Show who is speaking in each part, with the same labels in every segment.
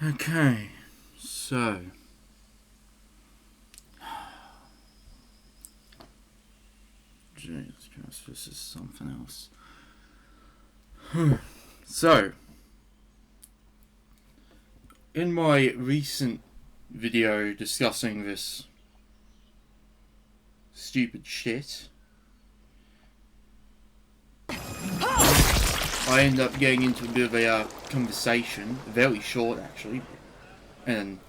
Speaker 1: Okay, so Jesus Christ, this is something else. So, in my recent video discussing this stupid shit, I end up getting into a bit of a conversation, very short actually, and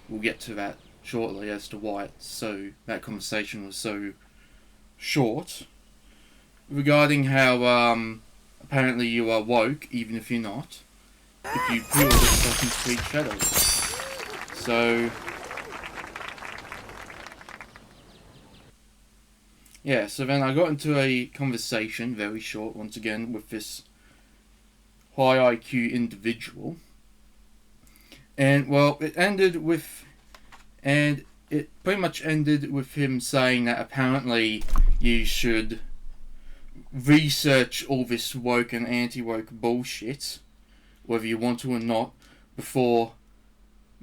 Speaker 1: we'll get to that shortly as to why that conversation was so short, regarding how apparently you are woke even if you're not, if you pre-order Assassin's Creed Shadows. So yeah, so then I got into a conversation, very short once again, with this high IQ individual. And well, it pretty much ended with him saying that apparently you should research all this woke and anti-woke bullshit, whether you want to or not, before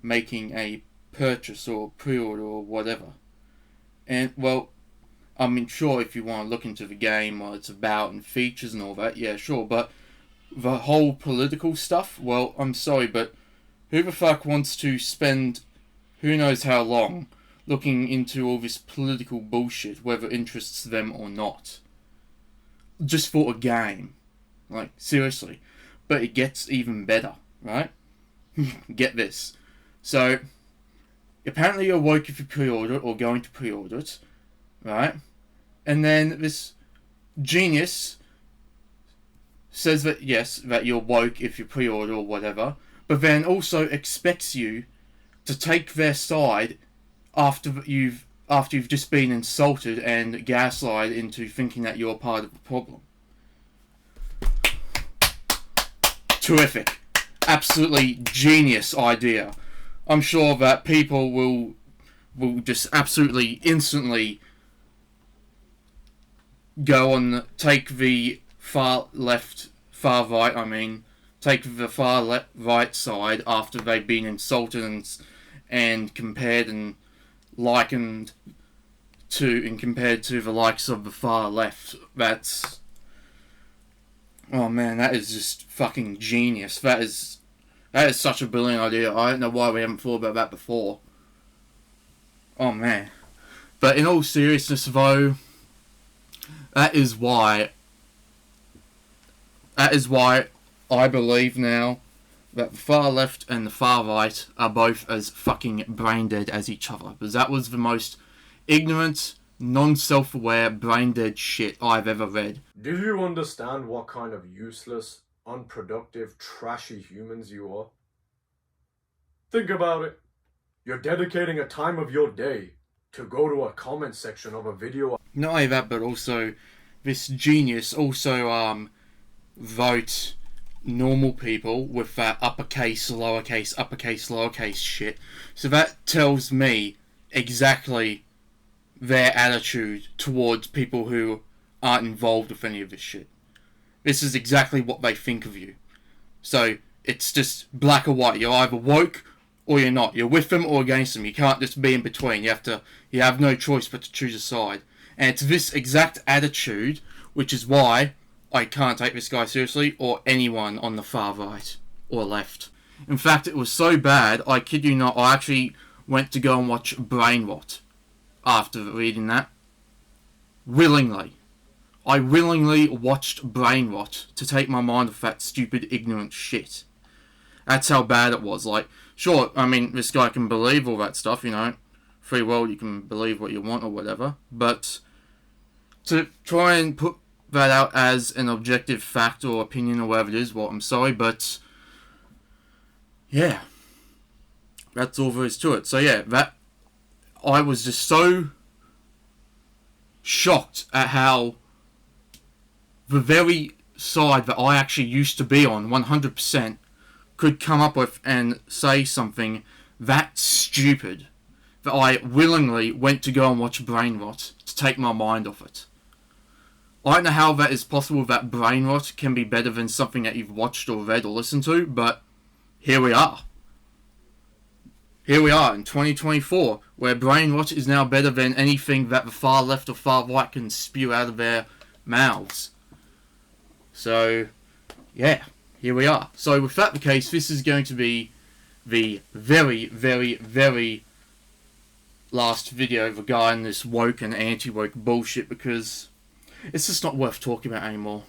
Speaker 1: making a purchase or pre-order or whatever. And well, I mean, sure, if you want to look into the game, what it's about and features and all that, yeah, sure, but the whole political stuff, well, I'm sorry, but who the fuck wants to spend who knows how long looking into all this political bullshit, whether it interests them or not? Just for a game. Like, seriously. But it gets even better, right? Get this. So, apparently you're woke if you pre-order it or going to pre-order it, right? And then this genius says that yes, that you're woke if you pre-order or whatever, but then also expects you to take their side after you've just been insulted and gaslighted into thinking that you're part of the problem. Terrific. Absolutely genius idea. I'm sure that people will just absolutely instantly go on, take the far right side after they've been insulted and compared and likened to and compared to the likes of the far left. That's, oh man, that is just fucking genius. That is such a brilliant idea. I don't know why we haven't thought about that before. Oh man. But in all seriousness though, that is why I believe now that the far left and the far right are both as fucking brain dead as each other. Because that was the most ignorant, non-self-aware, brain dead shit I've ever read.
Speaker 2: Do you understand what kind of useless, unproductive, trashy humans you are? Think about it. You're dedicating a time of your day to go to a comment section of a video.
Speaker 1: Not only that, but also this genius also vote normal people with that uppercase, lowercase shit. So that tells me exactly their attitude towards people who aren't involved with any of this shit. This is exactly what they think of you. So it's just black or white. You're either woke or you're not. You're with them or against them. You can't just be in between. You have no choice but to choose a side. And it's this exact attitude which is why I can't take this guy seriously, or anyone on the far right or left. In fact, it was so bad, I kid you not, I actually went to go and watch Brain Rot after reading that. Willingly. I willingly watched Brain Rot to take my mind off that stupid, ignorant shit. That's how bad it was. Like, sure, I mean, this guy can believe all that stuff, you know. Free world, you can believe what you want or whatever. But to try and put that out as an objective fact or opinion or whatever it is, well, I'm sorry, but yeah, that's all there is to it. So yeah, I was just so shocked at how the very side that I actually used to be on 100% could come up with and say something that stupid that I willingly went to go and watch Brain Rot to take my mind off it. I don't know how that is possible that Brain Rot can be better than something that you've watched or read or listened to, but here we are. here we are in 2024, where brainwash is now better than anything that the far left or far right can spew out of their mouths. So, yeah, here we are. So, with that the case, this is going to be the very, very, very last video regarding this woke and anti-woke bullshit, because it's just not worth talking about anymore.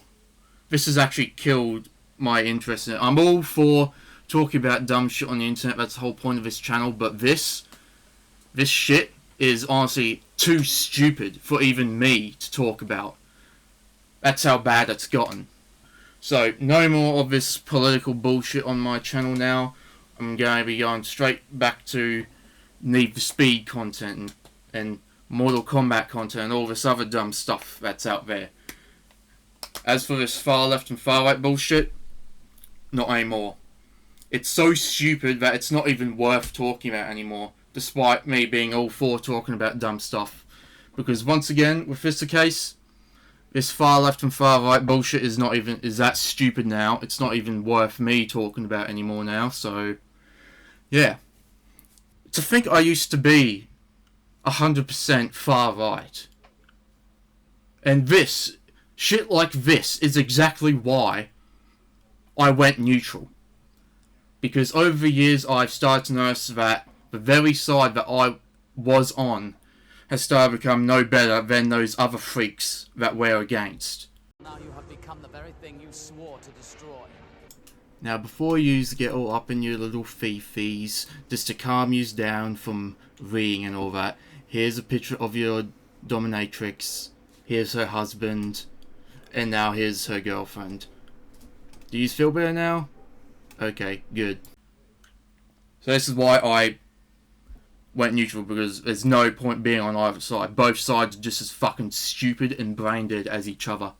Speaker 1: This has actually killed my interest in it. I'm all for talking about dumb shit on the internet, that's the whole point of this channel, but this shit is honestly too stupid for even me to talk about. That's how bad it's gotten. So, no more of this political bullshit on my channel now. I'm going to be going straight back to Need for Speed content and Mortal Kombat content and all this other dumb stuff that's out there. As for this far left and far right bullshit, not anymore. It's so stupid that it's not even worth talking about anymore, despite me being all for talking about dumb stuff. Because once again, with this the case, this far left and far right bullshit is that stupid now. It's not even worth me talking about anymore now, so yeah. To think I used to be 100% far right. And shit like this is exactly why I went neutral. Because over the years I've started to notice that the very side that I was on has started to become no better than those other freaks that we're against.
Speaker 3: Now you have become the very thing you swore to destroy.
Speaker 1: Now before yous get all up in your little fee-fees, just to calm yous down from reading and all that, here's a picture of your dominatrix, here's her husband, and now here's her girlfriend. Do you feel better now? Okay, good. So this is why I went neutral, because there's no point being on either side. Both sides are just as fucking stupid and brain dead as each other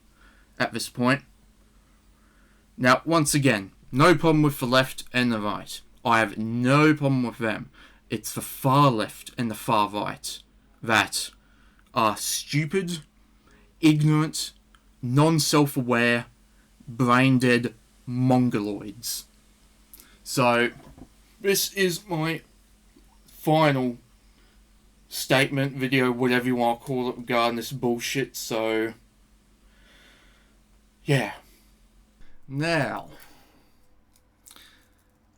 Speaker 1: at this point. Now, once again, no problem with the left and the right. I have no problem with them. It's the far left and the far right that are stupid, ignorant, non-self-aware, brain-dead mongoloids. So, this is my final statement, video, whatever you want to call it, regarding this bullshit, so yeah. Now,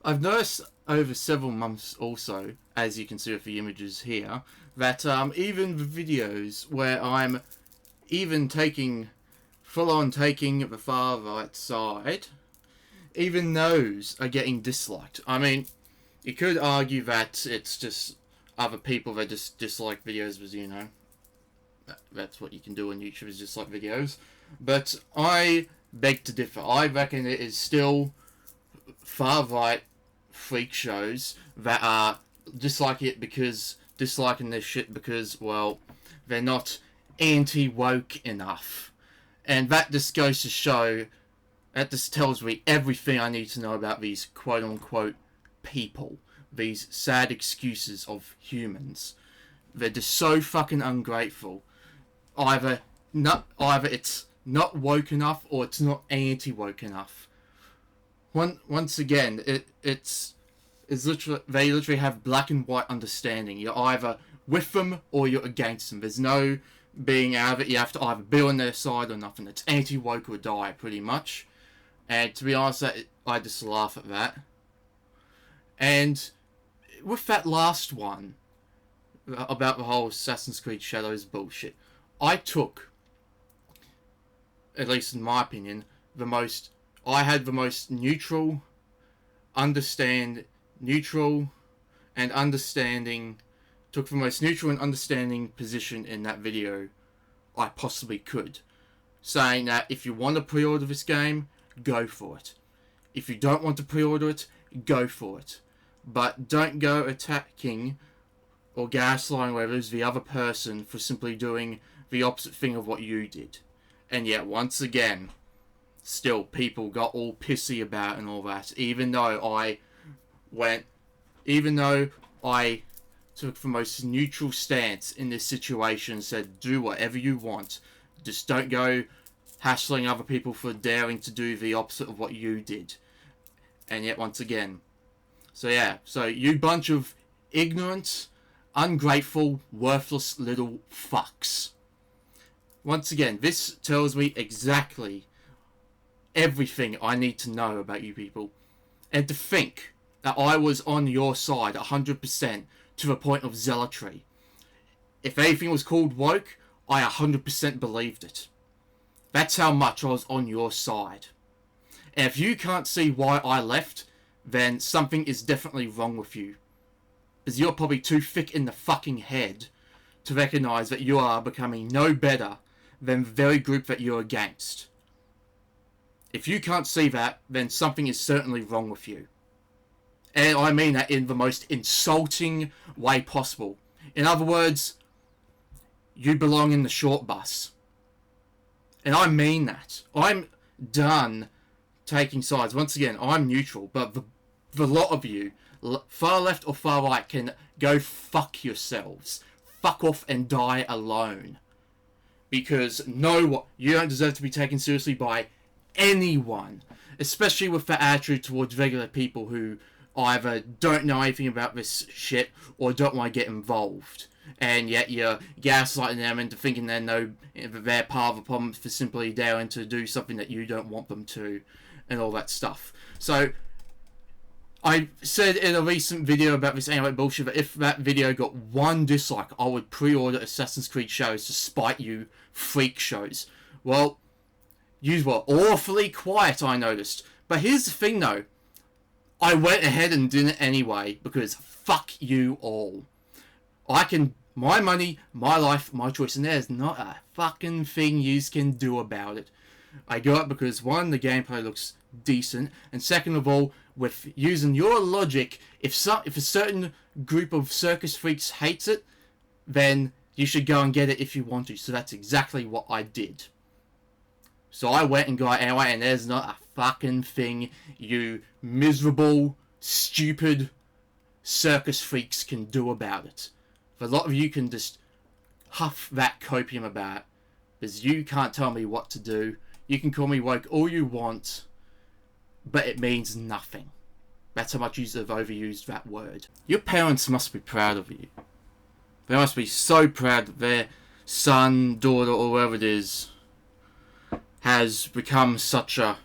Speaker 1: I've noticed over several months also, as you can see with the images here, that even the videos where I'm even full on taking the far right side, even those are getting disliked. I mean, you could argue that it's just other people that just dislike videos, because, you know, that's what you can do on YouTube, is dislike videos. But I beg to differ. I reckon it is still far right freak shows that are disliking this shit because, well, they're not anti-woke enough. And that just goes to show, that just tells me everything I need to know about these quote-unquote people. These sad excuses of humans. They're just so fucking ungrateful. Either it's not woke enough, or it's not anti-woke enough. Once again, it's literally, they literally have black and white understanding. You're either with them or you're against them. There's no being out of it. You have to either be on their side or nothing. It's anti-woke or die, pretty much. And to be honest, I just laugh at that. And with that last one, about the whole Assassin's Creed Shadows bullshit, I took, at least in my opinion, I had the most neutral and understanding position in that video I possibly could. Saying that if you want to pre-order this game, go for it. If you don't want to pre-order it, go for it. But don't go attacking or gaslighting whether it's the other person for simply doing the opposite thing of what you did. And yet, once again, still people got all pissy about it and all that, even though I took the most neutral stance in this situation and said, do whatever you want. Just don't go hassling other people for daring to do the opposite of what you did. And yet, once again, so yeah, so you bunch of ignorant, ungrateful, worthless little fucks. Once again, this tells me exactly everything I need to know about you people. And to think that I was on your side 100% to the point of zealotry. If anything was called woke, I 100% believed it. That's how much I was on your side. And if you can't see why I left, then something is definitely wrong with you. Because you're probably too thick in the fucking head to recognize that you are becoming no better than the very group that you're against. If you can't see that, then something is certainly wrong with you. And I mean that in the most insulting way possible. In other words, you belong in the short bus. And I mean that. I'm done taking sides. Once again, I'm neutral, but the lot of you, far left or far right, can go fuck yourselves. Fuck off and die alone. Because no, you don't deserve to be taken seriously by anyone. Especially with the attitude towards regular people who either don't know anything about this shit or don't want to get involved. And yet you're gaslighting them into thinking they're part of the problem for simply daring to do something that you don't want them to, and all that stuff. So, I said in a recent video about this anime bullshit that if that video got 1 dislike, I would pre-order Assassin's Creed Shadows to spite you freak shows. Well, you were awfully quiet, I noticed. But here's the thing though, I went ahead and did it anyway, because fuck you all. My money, my life, my choice, and there's not a fucking thing you can do about it. I got it because, one, the gameplay looks decent, and second of all, with using your logic, if a certain group of circus freaks hates it, then you should go and get it if you want to. So that's exactly what I did. So I went and got it anyway, and there's not a fucking thing you miserable, stupid circus freaks can do about it. A lot of you can just huff that copium about it, because you can't tell me what to do. You can call me woke all you want, but it means nothing. That's how much you have overused that word. Your parents must be proud of you. They must be so proud that their son, daughter, or whoever it is has become such a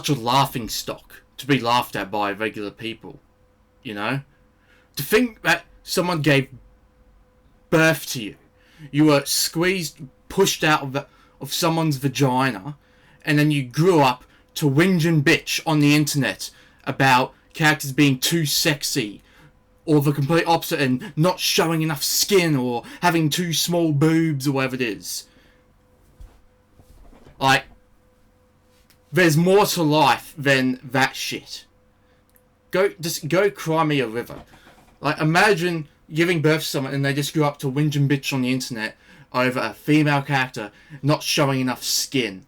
Speaker 1: laughing stock to be laughed at by regular people, you know? To think that someone gave birth to you, you were squeezed, pushed out of someone's vagina, and then you grew up to whinge and bitch on the internet about characters being too sexy, or the complete opposite and not showing enough skin, or having too small boobs, or whatever it is. Like, there's more to life than that shit. Go cry me a river. Like, imagine giving birth to someone and they just grew up to whinge and bitch on the internet over a female character not showing enough skin.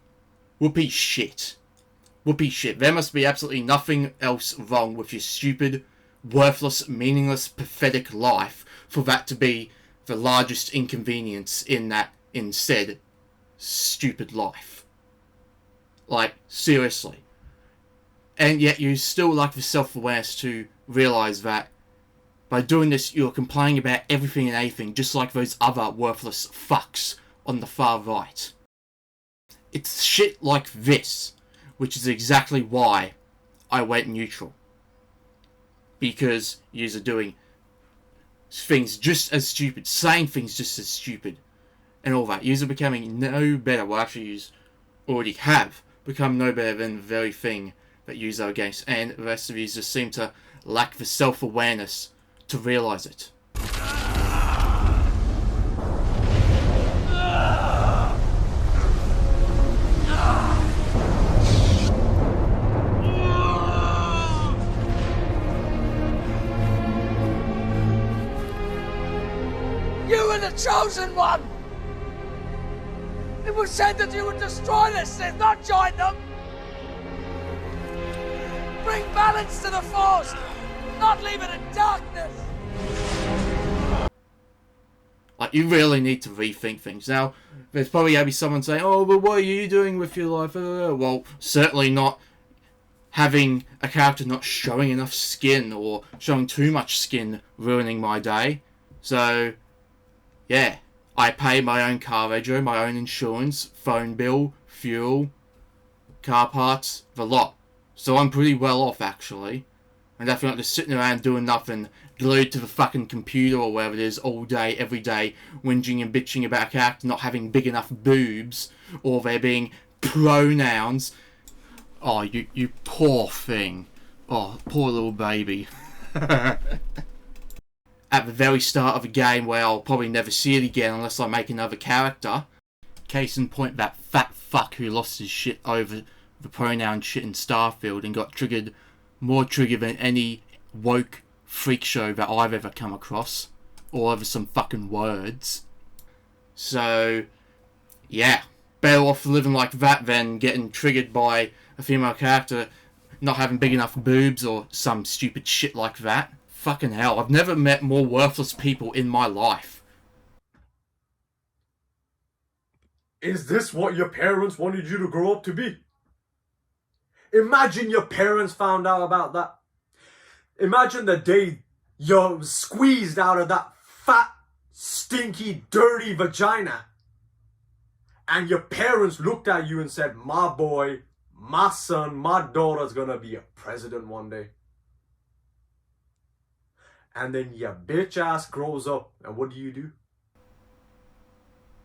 Speaker 1: Whoopee shit. Whoopee shit. There must be absolutely nothing else wrong with your stupid, worthless, meaningless, pathetic life for that to be the largest inconvenience in that instead stupid life. Like, seriously. And yet you still lack the self-awareness to realise that by doing this, you're complaining about everything and anything, just like those other worthless fucks on the far right. It's shit like this, which is exactly why I went neutral. Because yous are doing things just as stupid, saying things just as stupid, and all that. Yous are becoming no better. Well, actually, yous already have become no better than the very thing that yous are against, and the rest of yous just seem to lack the self-awareness to realise it.
Speaker 3: You were the chosen one! It was said that you would destroy the Sith, not join them! Bring balance to the Force, not leave it in darkness!
Speaker 1: Like, you really need to rethink things. Now, there's probably going to be someone saying, oh, but what are you doing with your life? Well, certainly not having a character not showing enough skin or showing too much skin ruining my day. So, yeah, I pay my own car rego, my own insurance, phone bill, fuel, car parts, the lot. So I'm pretty well off, actually. I'm definitely not just sitting around doing nothing, glued to the fucking computer or wherever it is all day, every day, whinging and bitching about a character not having big enough boobs, or there being pronouns. Oh, you poor thing. Oh, poor little baby. At the very start of a game where I'll probably never see it again unless I make another character. Case in point, that fat fuck who lost his shit over the pronoun shit in Starfield and got more triggered than any woke freak show that I've ever come across, all over some fucking words. So, yeah, better off living like that than getting triggered by a female character not having big enough boobs or some stupid shit like that. Fucking hell, I've never met more worthless people in my life.
Speaker 2: Is this what your parents wanted you to grow up to be? Imagine your parents found out about that. Imagine the day you're squeezed out of that fat, stinky, dirty vagina. And your parents looked at you and said, my boy, my son, my daughter's gonna be a president one day. And then your bitch ass grows up, and what do?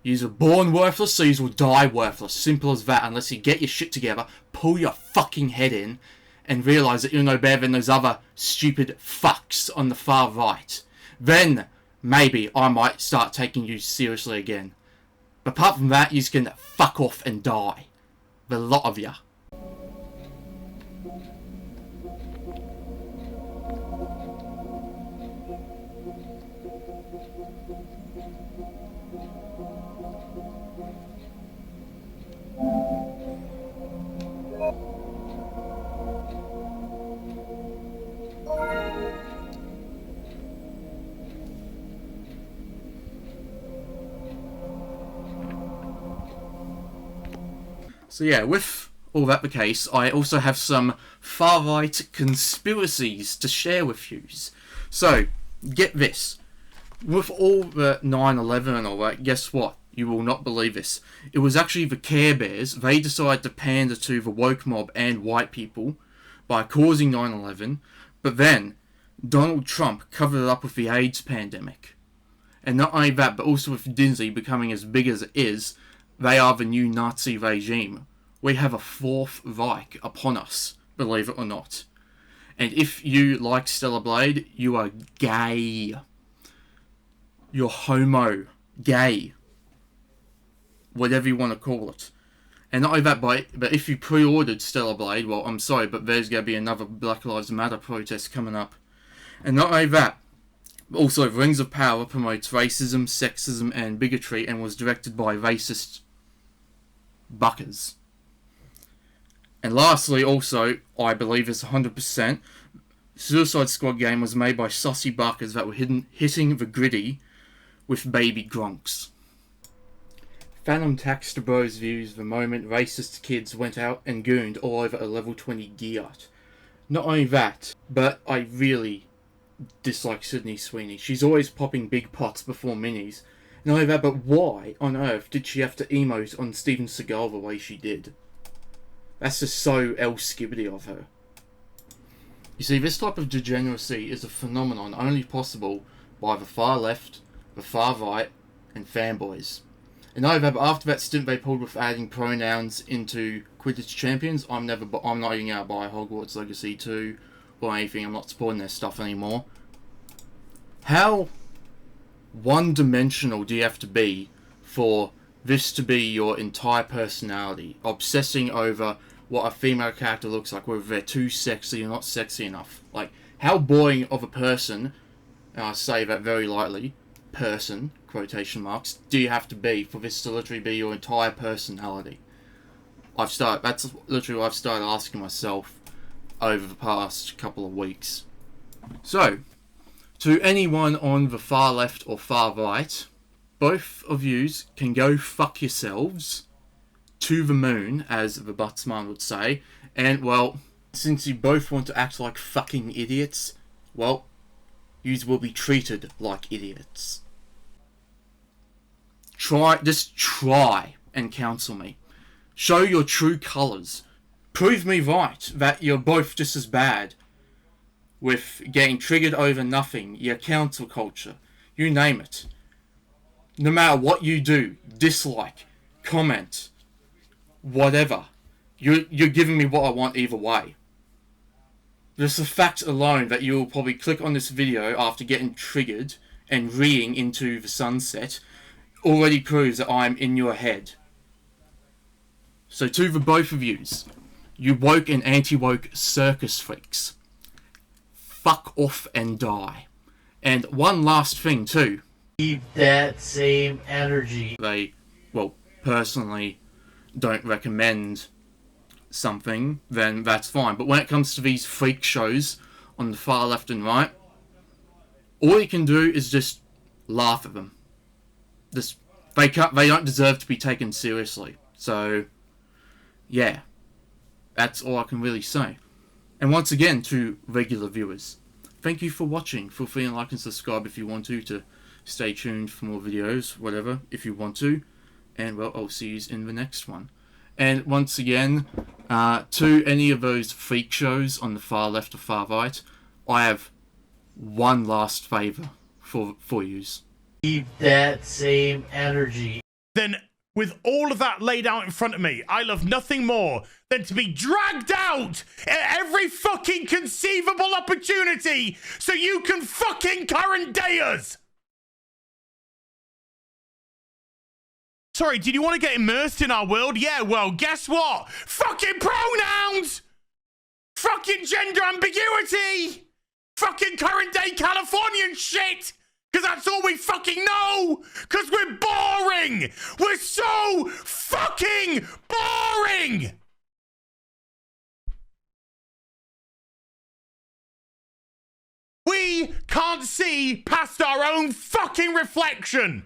Speaker 1: Yous are born worthless, so yous will die worthless. Simple as that, unless you get your shit together, pull your fucking head in, and realise that you're no better than those other stupid fucks on the far right. Then, maybe I might start taking you seriously again. But apart from that, yous can fuck off and die. The lot of ya. So yeah, with all that the case, I also have some far-right conspiracies to share with you. So, get this. With all the 9/11 and all that, guess what? You will not believe this. It was actually the Care Bears. They decided to pander to the woke mob and white people by causing 9/11, but then Donald Trump covered it up with the AIDS pandemic. And not only that, but also with Disney becoming as big as it is, they are the new Nazi regime. We have a Fourth Reich upon us, believe it or not. And if you like Stellar Blade, you are gay. You're homo. Gay. Whatever you want to call it. And not only that, but if you pre-ordered Stellar Blade, well, I'm sorry, but there's going to be another Black Lives Matter protest coming up. And not only that, also Rings of Power promotes racism, sexism, and bigotry, and was directed by racist buckers. And lastly, also, I believe it's 100%, Suicide Squad game was made by saucy buckers that were hitting the gritty with baby gronks. Phantom Tax to Bros views the moment racist kids went out and gooned all over a level 20 Giat. Not only that, but I really dislike Sydney Sweeney. She's always popping big pots before minis. Not only that, but why on earth did she have to emote on Steven Seagal the way she did? That's just so El-Skibbity of her. You see, this type of degeneracy is a phenomenon only possible by the far left, the far right, and fanboys. And over, but after that stint they pulled with adding pronouns into Quidditch Champions, I'm not even going to buy Hogwarts Legacy 2 or anything. I'm not supporting their stuff anymore. How one-dimensional do you have to be for this to be your entire personality? Obsessing over what a female character looks like, whether they're too sexy or not sexy enough. Like, how boring of a person, and I say that very lightly, person, quotation marks, do you have to be for this to literally be your entire personality? That's literally what I've started asking myself over the past couple of weeks. So, to anyone on the far left or far right, both of yous can go fuck yourselves to the moon, as the Buttsman would say, and, well, Since you both want to act like fucking idiots, well, yous will be treated like idiots. Just try and counsel me. Show your true colours. Prove me right that you're both just as bad with getting triggered over nothing, your cancel culture, you name it. No matter what you do, dislike, comment, whatever, you're giving me what I want either way. Just the fact alone that you'll probably click on this video after getting triggered and reeing into the sunset already proves that I'm in your head. So to the both of yous, you woke and anti-woke circus freaks, fuck off and die. And one last thing too.
Speaker 4: Keep that same energy.
Speaker 1: They, well, personally don't recommend something, then that's fine. But when it comes to these freak shows on the far left and right, all you can do is just laugh at them. They don't deserve to be taken seriously. So, yeah, that's all I can really say. And once again, to regular viewers, thank you for watching. Feel free to like and subscribe if you want to stay tuned for more videos, whatever, if you want to. And, well, I'll see you in the next one. And once again, to any of those freak shows on the far left or far right, I have one last favour for yous.
Speaker 4: Keep that same energy.
Speaker 5: Then, with all of that laid out in front of me, I love nothing more than to be dragged out at every fucking conceivable opportunity so you can fucking current day us. Sorry, did you want to get immersed in our world? Yeah, well, guess what? Fucking pronouns! Fucking gender ambiguity! Fucking current day Californian shit! Because that's all we fucking know! Because we're boring! We're so fucking boring! We can't see past our own fucking reflection!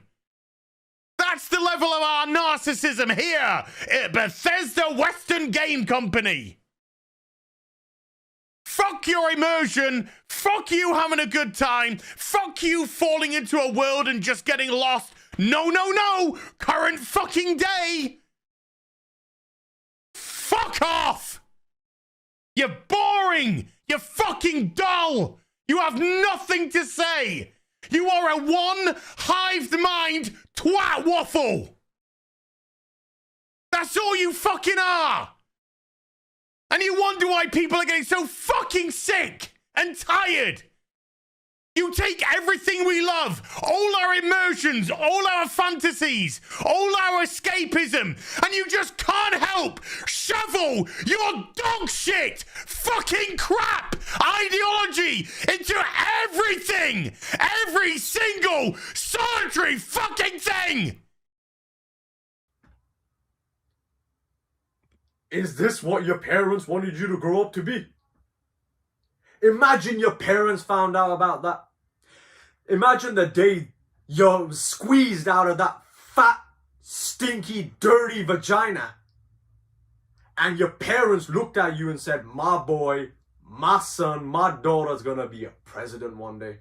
Speaker 5: That's the level of our narcissism here at Bethesda Western Game Company. Fuck your immersion. Fuck you having a good time. Fuck you falling into a world and just getting lost. No, no, no. Current fucking day. Fuck off. You're boring. You're fucking dull. You have nothing to say. You are a one-hived mind twat waffle. That's all you fucking are. And you wonder why people are getting so fucking sick and tired. You take everything we love, all our immersions, all our fantasies, all our escapism, and you just can't help shovel your dog shit, fucking crap ideology into everything, every single solitary fucking thing.
Speaker 2: Is this what your parents wanted you to grow up to be? Imagine your parents found out about that. Imagine the day you're squeezed out of that fat, stinky, dirty vagina. And your parents looked at you and said, my boy, my son, my daughter's gonna be a president one day.